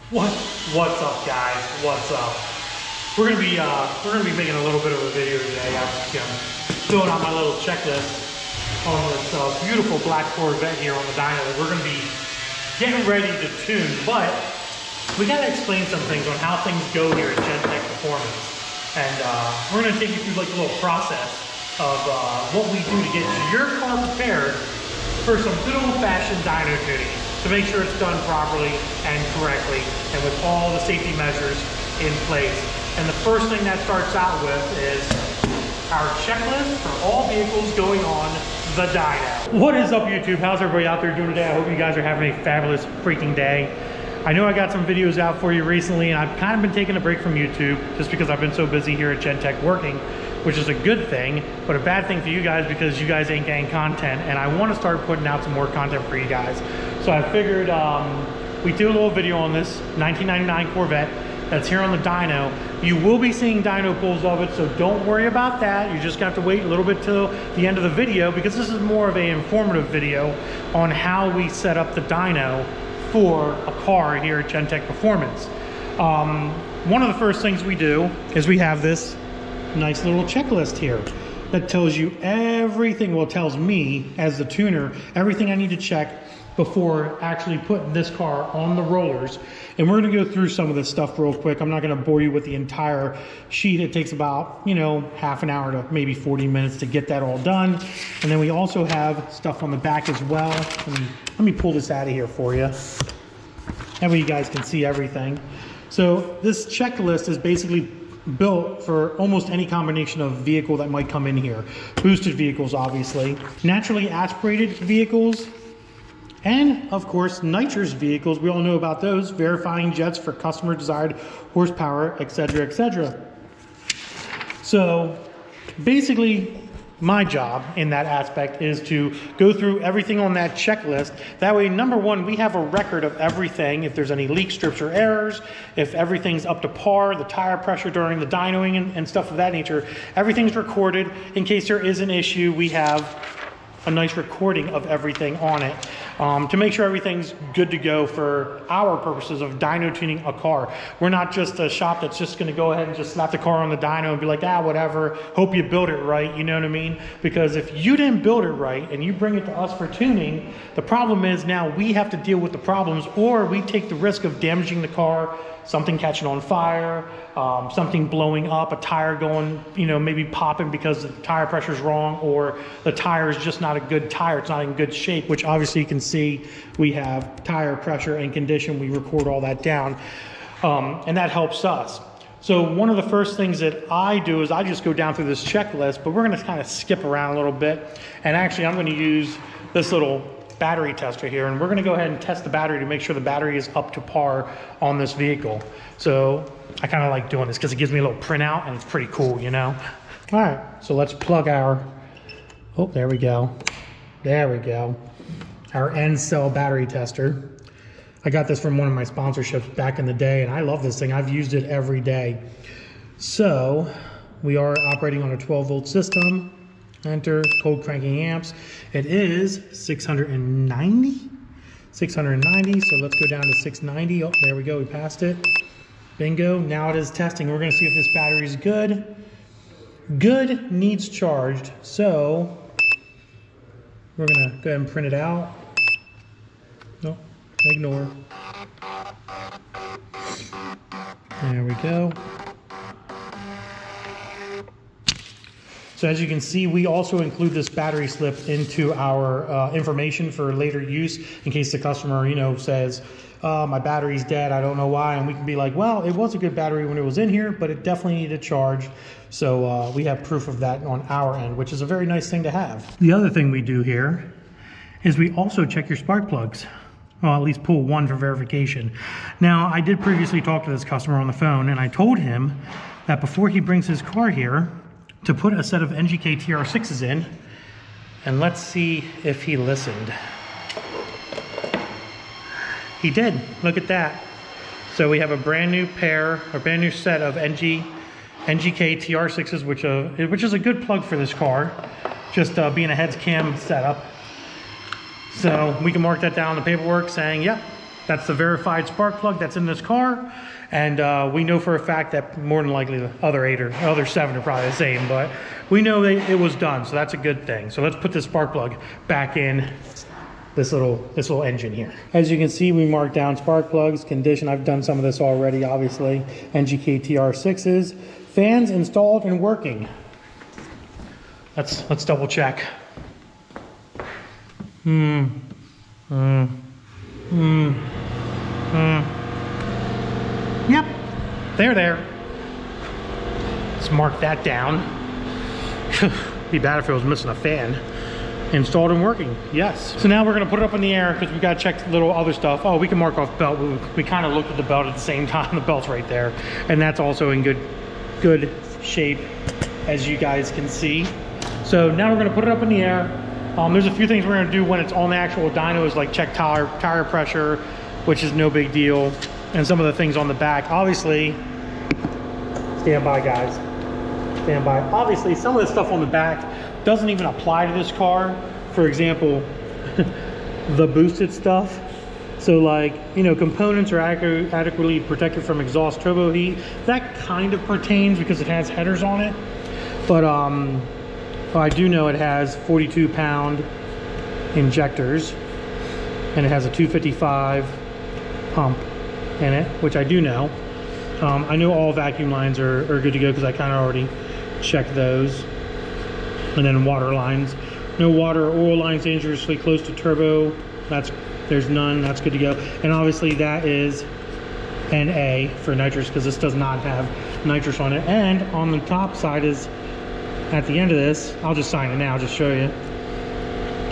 What's up, guys? What's up? We're gonna be making a little bit of a video today. I'm filling out my little checklist on this beautiful black Corvette here on the dyno that we're gonna be getting ready to tune. But we gotta explain some things on how things go here at Gentek Performance, and we're gonna take you through like a little process of what we do to get your car prepared for some good old-fashioned dyno tuning, to make sure it's done properly and correctly and with all the safety measures in place. And the first thing that starts out with is our checklist for all vehicles going on the dyno. What is up, YouTube? How's everybody out there doing today? I hope you guys are having a fabulous freaking day. I know I got some videos out for you recently, and I've kind of been taking a break from YouTube just because I've been so busy here at Gentek working, which is a good thing, but a bad thing for you guys because you guys ain't getting content, and I want to start putting out some more content for you guys. So I figured we do a little video on this 1999 Corvette that's here on the dyno. You will be seeing dyno pulls of it, so don't worry about that. You just have to wait a little bit till the end of the video, because this is more of an informative video on how we set up the dyno for a car here at Gentek Performance. One of the first things we do is we have this nice little checklist here that tells you everything, well, it tells me as the tuner everything I need to check before actually putting this car on the rollers. And we're gonna go through some of this stuff real quick. I'm not gonna bore you with the entire sheet. It takes about, you know, half an hour to maybe 40 minutes to get that all done. And then we also have stuff on the back as well. Let me pull this out of here for you. That way you guys can see everything. So this checklist is basically built for almost any combination of vehicle that might come in here. Boosted vehicles, obviously. Naturally aspirated vehicles. And of course, nitrous vehicles, we all know about those, verifying jets for customer desired horsepower, etc., etc. So basically, my job in that aspect is to go through everything on that checklist. That way, number one, we have a record of everything. If there's any leak strips or errors, if everything's up to par, the tire pressure during the dynoing and stuff of that nature, everything's recorded. In case there is an issue, we have a nice recording of everything on it to make sure everything's good to go for our purposes of dyno tuning a car. We're not just a shop that's just gonna go ahead and just slap the car on the dyno and be like, ah, whatever, hope you build it right, you know what I mean? Because if you didn't build it right and you bring it to us for tuning, the problem is now we have to deal with the problems, or we take the risk of damaging the car, something catching on fire, something blowing up, a tire going, you know, maybe popping because the tire pressure is wrong, or the tire is just not a good tire, it's not in good shape, which obviously you can see we have tire pressure and condition, we record all that down, and that helps us. So one of the first things that I do is I just go down through this checklist, but we're gonna kind of skip around a little bit, and actually I'm gonna use this little battery tester here, and we're going to go ahead and test the battery to make sure the battery is up to par on this vehicle. So I kind of like doing this because it gives me a little printout and it's pretty cool, you know. All right, so let's plug our, oh, there we go, our end cell battery tester. I got this from one of my sponsorships back in the day, and I love this thing. I've used it every day. So we are operating on a 12-volt system. Enter cold cranking amps. It is 690, so let's go down to 690. Oh, there we go, we passed it. Bingo. Now it is testing. We're going to see if this battery is good. Good, needs charged, so we're going to go ahead and print it out. No, ignore. There we go. So as you can see, we also include this battery slip into our information for later use in case the customer, you know, says, my battery's dead, I don't know why. And we can be like, well, it was a good battery when it was in here, but it definitely needed charge. So we have proof of that on our end, which is a very nice thing to have. The other thing we do here is we also check your spark plugs. Well, at least pull one for verification. Now, I did previously talk to this customer on the phone, and I told him that before he brings his car here, to put a set of NGK TR6s in, and let's see if he listened. He did, look at that. So we have a brand new pair, a brand new set of NGK TR6s, which is a good plug for this car, just being a heads cam setup. So we can mark that down in the paperwork saying, yep, That's the verified spark plug that's in this car. And we know for a fact that more than likely the other 8 or other 7 are probably the same, but we know that it was done, so that's a good thing. So let's put this spark plug back in this little engine here. As you can see, we marked down spark plugs, condition. I've done some of this already, obviously. NGK TR6s, fans installed and working. Let's double check. Yep, they're there. Let's mark that down. Be bad if it was missing a fan. Installed and working, yes. So now we're gonna put it up in the air because we gotta check the little other stuff. Oh, we can mark off belt. We kind of looked at the belt at the same time. The belt's right there. And that's also in good shape, as you guys can see. So now we're gonna put it up in the air. There's a few things we're gonna do when it's on the actual dynos, like check tire pressure, which is no big deal. And some of the things on the back, obviously, stand by guys, stand by. Obviously, some of the stuff on the back doesn't even apply to this car. For example, the boosted stuff. So like, you know, components are adequately protected from exhaust turbo heat. That kind of pertains because it has headers on it. But I do know it has 42-pound injectors and it has a 255 pump in it, which I do know. I know all vacuum lines are good to go because I kind of already checked those. And then water lines, no water or oil lines dangerously close to turbo. There's none. That's good to go. And obviously that is NA for nitrous because this does not have nitrous on it. And on the top side is at the end of this. I'll just sign it now. Just show you.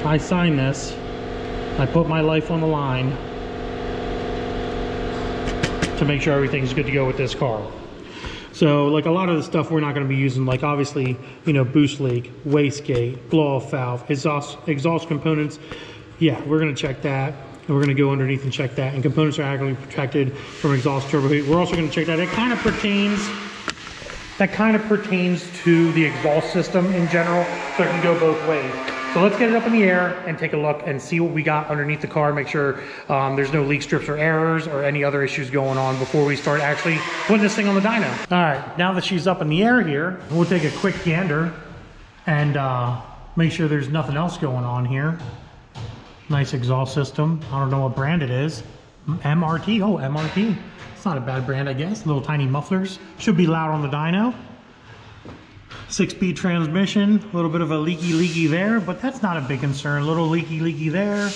I sign this. I put my life on the line to make sure everything's good to go with this car. So like a lot of the stuff we're not going to be using, like obviously, you know, boost leak, wastegate, blow-off valve, exhaust components. Yeah, we're going to check that. And we're going to go underneath and check that. And components are adequately protected from exhaust turbo heat. We're also going to check that. It kind of pertains to the exhaust system in general, so it can go both ways. So let's get it up in the air and take a look and see what we got underneath the car. Make sure there's no leak strips or errors or any other issues going on before we start actually putting this thing on the dyno. All right, now that she's up in the air here, we'll take a quick gander and make sure there's nothing else going on here. Nice exhaust system. I don't know what brand it is. MRT, oh, MRT. It's not a bad brand, I guess. Little tiny mufflers. Should be loud on the dyno. 6-speed transmission, a little bit of a leaky there, but that's not a big concern. A little leaky there,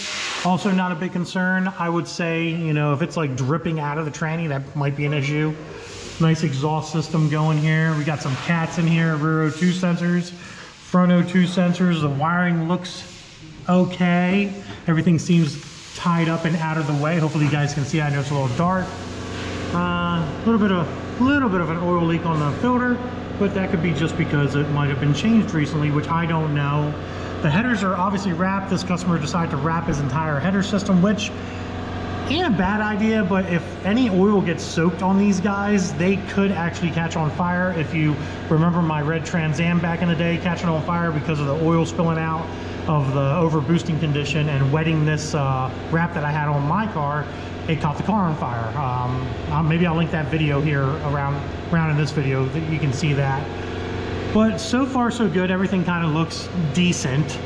also not a big concern. I would say, you know, if it's like dripping out of the tranny, that might be an issue. Nice exhaust system going here. We got some cats in here, rear O2 sensors, front O2 sensors. The wiring looks okay. Everything seems tied up and out of the way. Hopefully you guys can see. I know it's a little dark. A little bit of an oil leak on the filter, but that could be just because it might have been changed recently, which I don't know. The headers are obviously wrapped. This customer decided to wrap his entire header system, which ain't a bad idea, but if any oil gets soaked on these guys, they could actually catch on fire. If you remember my red Trans Am back in the day catching on fire because of the oil spilling out of the over boosting condition and wetting this wrap that I had on my car, it caught the car on fire. Maybe I'll link that video here around in this video that you can see that. But so far so good. Everything kind of looks decent.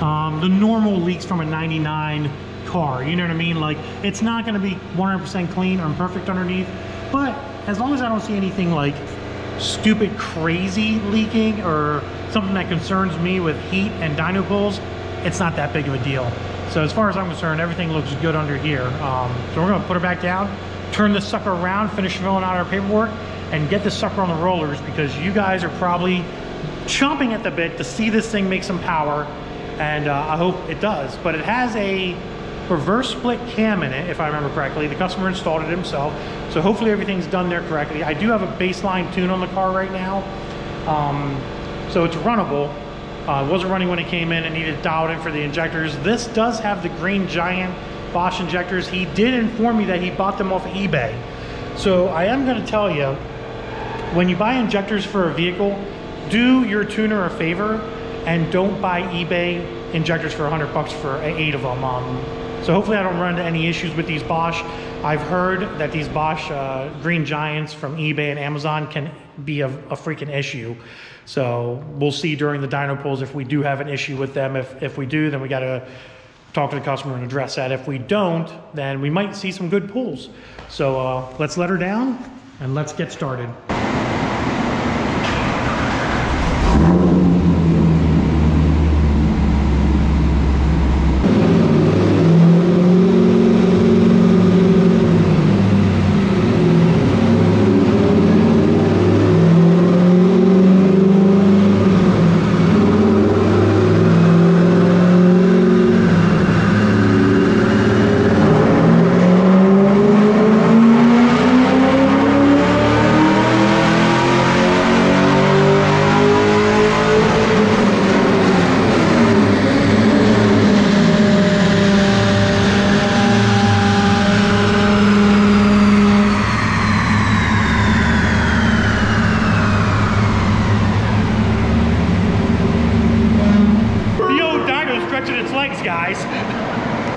The normal leaks from a 99 car, you know what I mean? Like, it's not going to be 100% clean or perfect underneath, but as long as I don't see anything like stupid crazy leaking or something that concerns me with heat and dyno pulls, it's not that big of a deal. So as far as I'm concerned, everything looks good under here. So we're going to put her back down, turn this sucker around, finish filling out our paperwork, and get this sucker on the rollers, because you guys are probably chomping at the bit to see this thing make some power, and I hope it does. But it has a reverse split cam in it, if I remember correctly. The customer installed it himself, so hopefully everything's done there correctly. I do have a baseline tune on the car right now, so it's runnable. It wasn't running when it came in. It needed dialed in for the injectors. This does have the green giant Bosch injectors. He did inform me that he bought them off of eBay. So I am going to tell you, when you buy injectors for a vehicle, do your tuner a favor and don't buy eBay injectors for $100 for 8 of them. So hopefully I don't run into any issues with these Bosch. I've heard that these Bosch Green Giants from eBay and Amazon can be a freaking issue. So we'll see during the dyno pulls if we do have an issue with them. If we do, then we got to talk to the customer and address that. If we don't, then we might see some good pulls. So let's let her down and let's get started.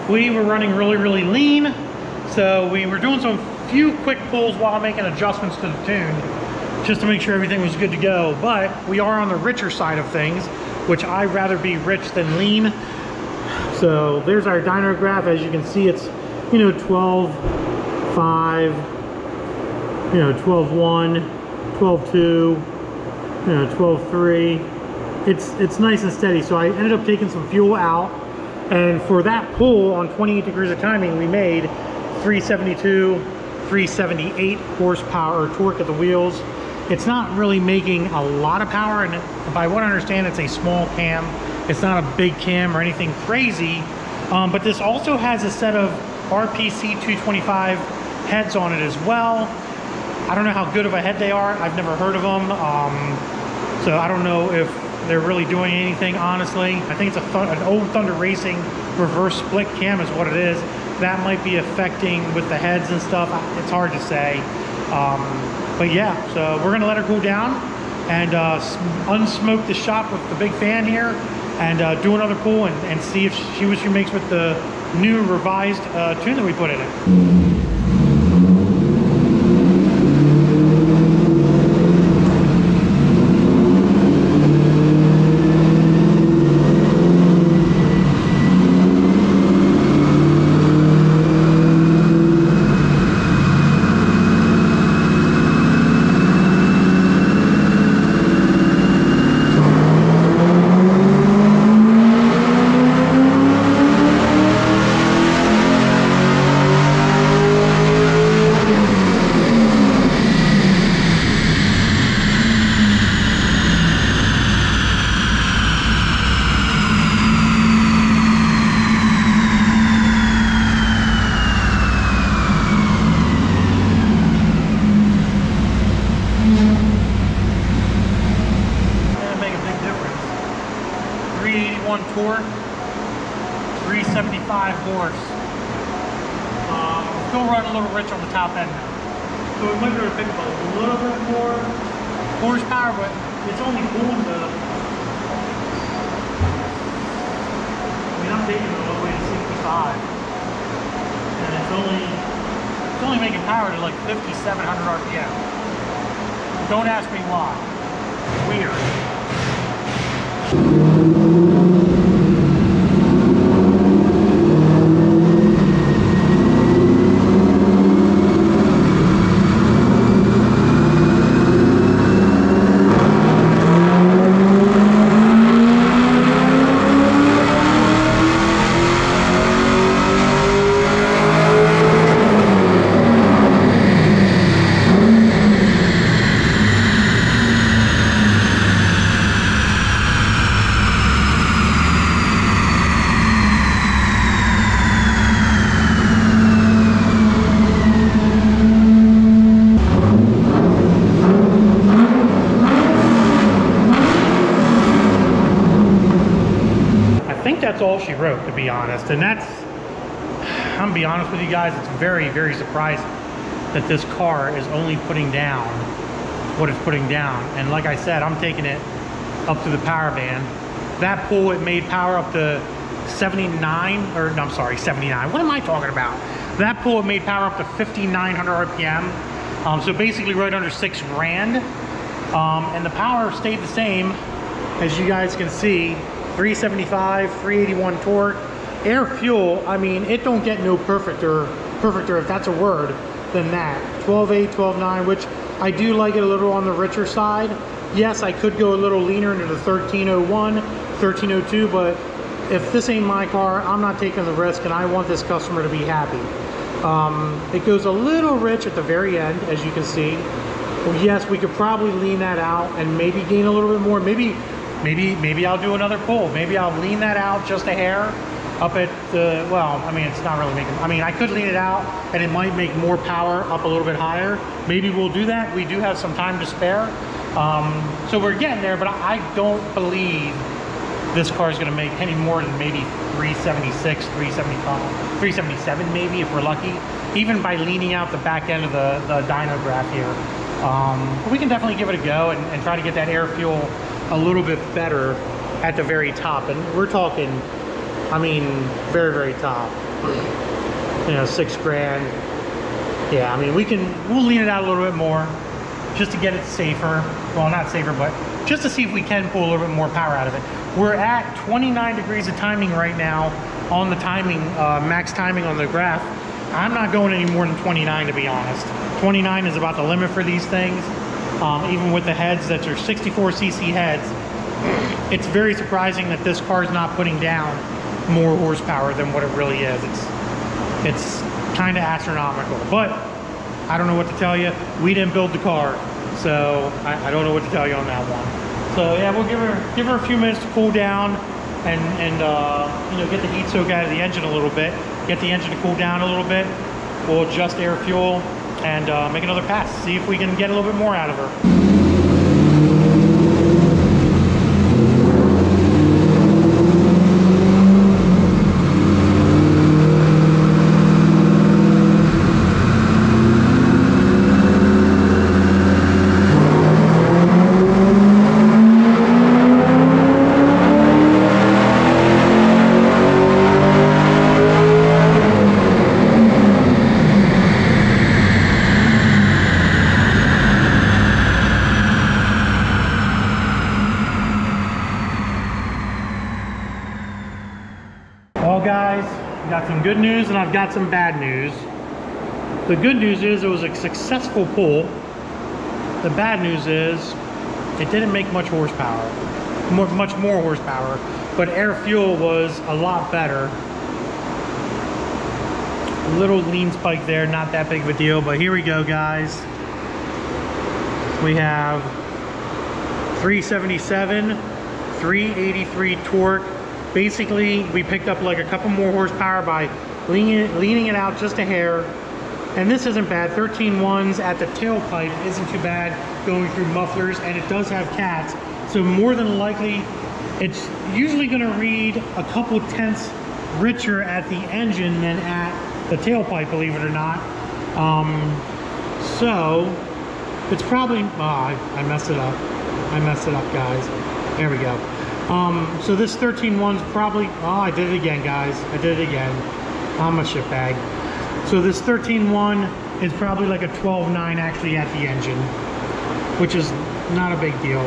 We were running really lean, so we were doing some few quick pulls while making adjustments to the tune just to make sure everything was good to go. But we are on the richer side of things, which I'd rather be rich than lean. So there's our dyno graph. As you can see, it's 12.5, 12.1, 12.2, 12.3. It's nice and steady. So I ended up taking some fuel out. And for that pull on 28 degrees of timing, we made 372, 378 horsepower or torque at the wheels. It's not really making a lot of power, and by what I understand, it's a small cam. It's not a big cam or anything crazy. But this also has a set of RPC 225 heads on it as well. I don't know how good of a head they are. I've never heard of them. So I don't know if they're really doing anything, honestly. I think it's an old Thunder Racing reverse split cam is what it is. That might be affecting with the heads and stuff. It's hard to say. But yeah, so we're gonna let her cool down and unsmoke the shop with the big fan here and do another pull and see if what she makes with the new revised tune that we put in it. Torque, 375 horse. Still running a little rich on the top end now. So we might be able to pick up a little bit more horsepower, but it's only pulling the... I'm taking it all the way to 65. And it's only making power to like 5,700 RPM. Don't ask me why. Weird. That's all she wrote, to be honest, and I'm gonna be honest with you guys, it's very surprising that this car is only putting down what it's putting down. And like I said, I'm taking it up to the power band. That pull, it made power up to 79, or no, I'm sorry, 79. What am I talking about? That pull made power up to 5,900 RPM. So basically right under 6 grand. And the power stayed the same, as you guys can see, 375, 381 torque. Air fuel, I mean, it don't get no perfecter, if that's a word, than that. 12.8, 12.9, which I do like it a little on the richer side. Yes, I could go a little leaner into the 1301, 1302, but if this ain't my car, I'm not taking the risk, and I want this customer to be happy. It goes a little rich at the very end, as you can see. Yes, we could probably lean that out and maybe gain a little bit more. Maybe I'll do another pull. Maybe I'll lean that out just a hair up at the, well, I mean, it's not really making, I mean, I could lean it out and it might make more power up a little bit higher. Maybe we'll do that. We do have some time to spare. So we're getting there, but I don't believe this car is going to make any more than maybe 376, 375, 377 maybe if we're lucky, even by leaning out the back end of the dyno graph here. But we can definitely give it a go and try to get that air fuel a little bit better at the very top. And we're talking, I mean, very, very top. You know, 6 grand. Yeah, I mean, we'll lean it out a little bit more just to get it safer. Well, not safer, but just to see if we can pull a little bit more power out of it. We're at 29 degrees of timing right now on the timing, max timing on the graph. I'm not going any more than 29, to be honest. 29 is about the limit for these things. Even with the heads that are 64cc heads, it's very surprising that this car is not putting down more horsepower than what it really is. It's kind of astronomical, but I don't know what to tell you. We didn't build the car, so I don't know what to tell you on that one. So yeah, we'll give her a few minutes to cool down and you know, get the heat soak out of the engine a little bit, get the engine to cool down a little bit. We'll adjust air fuel and make another pass, see if we can get a little bit more out of her. Got some good news and I've got some bad news. The good news is it was a successful pull. The bad news is it didn't make much horsepower, much more horsepower, but air fuel was a lot better. A little lean spike there, not that big of a deal, but here we go, guys. We have 377, 383 torque. Basically, we picked up like a couple more horsepower by leaning it out just a hair. And this isn't bad. 13.1s at the tailpipe isn't too bad going through mufflers, and it does have cats. So more than likely, it's usually going to read a couple tenths richer at the engine than at the tailpipe, believe it or not. So it's probably, I messed it up. I messed it up, guys. There we go. So this 13.1's probably, I did it again, guys. I did it again. I'm a shitbag. So this 13.1 is probably like a 12.9 actually at the engine, which is not a big deal.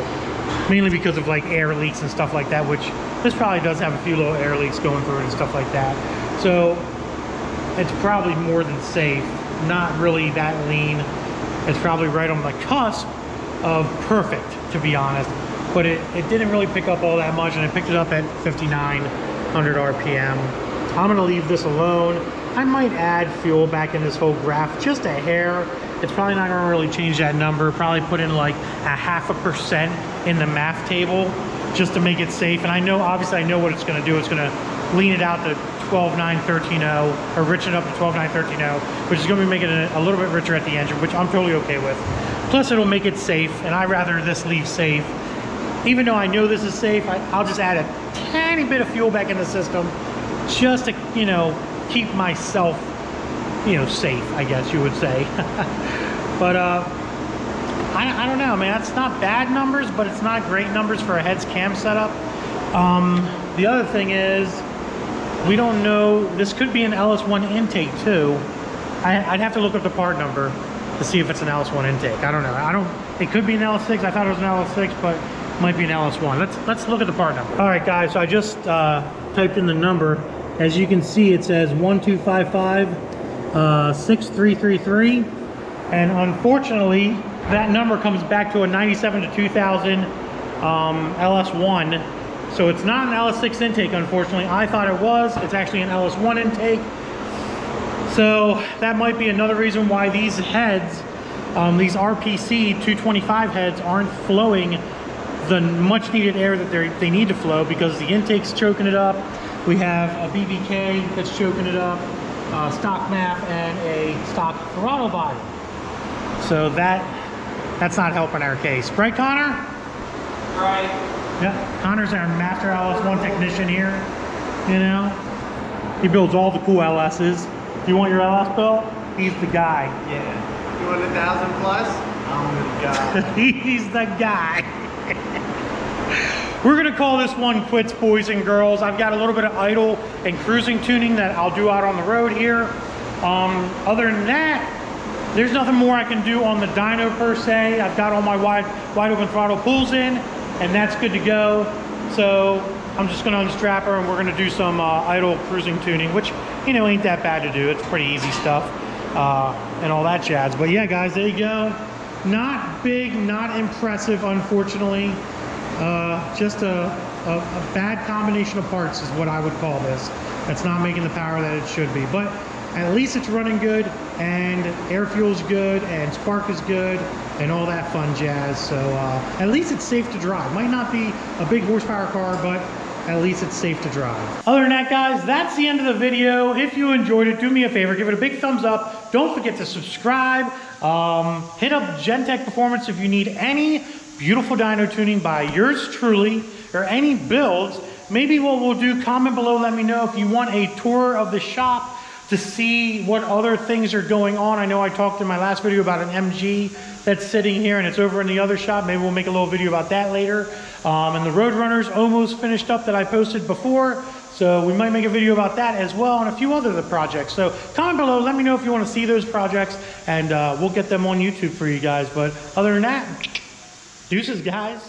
Mainly because of like air leaks and stuff like that, which this probably does have a few little air leaks going through it and stuff like that. So it's probably more than safe. Not really that lean. It's probably right on the cusp of perfect, to be honest. But it didn't really pick up all that much, and I picked it up at 5,900 RPM. I'm gonna leave this alone. I might add fuel back in this whole graph, just a hair. It's probably not gonna really change that number. Probably put in like a 0.5% in the math table, just to make it safe. And I know, obviously I know what it's gonna do. It's gonna lean it out to 12.9, 13.0, or rich it up to 12.9, 13.0, which is gonna be making it a little bit richer at the engine, which I'm totally okay with. Plus it'll make it safe, and I'd rather this leave safe. Even though I know this is safe, I'll just add a tiny bit of fuel back in the system just to, you know, keep myself, you know, safe, I guess you would say. But I don't know, man. It's not bad numbers, but it's not great numbers for a heads cam setup. The other thing is, We don't know. This could be an LS1 intake too. I'd have to look up the part number to see if it's an LS1 intake. I don't know. It could be an LS6. I thought it was an LS6, but it might be an LS1. Let's look at the part number. All right, guys. So I just typed in the number. As you can see, it says 1255 6333, and unfortunately, that number comes back to a 97 to 2000 LS1. So it's not an LS6 intake, unfortunately. I thought it was. It's actually an LS1 intake. So that might be another reason why these heads, these RPC 225 heads, aren't flowing the much needed air that they need to flow, because the intake's choking it up. We have a BBK that's choking it up, stock map, and a stock throttle body. So that's not helping our case. Right, Connor? Right. Yeah, Connor's our master LS1 technician here, you know. He builds all the cool LS's. You want your LS built? He's the guy. Yeah. You want 1,000 plus? I'm the guy. He's the guy. We're gonna call this one quits, boys and girls. I've got a little bit of idle and cruising tuning that I'll do out on the road here. Other than that, there's nothing more I can do on the dyno per se. I've got all my wide open throttle pulls in, and that's good to go. So I'm just gonna unstrap her and we're gonna do some idle cruising tuning, which, you know, ain't that bad to do. It's pretty easy stuff and all that jazz. But yeah, guys, there you go. Not big, not impressive, unfortunately. Just a bad combination of parts is what I would call this. That's not making the power that it should be. But at least it's running good, and air fuel's good, and spark is good, and all that fun jazz. So at least it's safe to drive. Might not be a big horsepower car, but at least it's safe to drive. Other than that, guys, that's the end of the video. If you enjoyed it, do me a favor, give it a big thumbs up. Don't forget to subscribe. Hit up Gentek Performance if you need any beautiful dyno tuning by yours truly, or any builds. Maybe what we'll do, comment below, let me know if you want a tour of the shop to see what other things are going on. I know I talked in my last video about an MG that's sitting here and it's over in the other shop. Maybe we'll make a little video about that later. And the Roadrunner's almost finished up that I posted before, so we might make a video about that as well, and a few other projects. So comment below, let me know if you want to see those projects, and we'll get them on YouTube for you guys. But other than that, deuces, guys.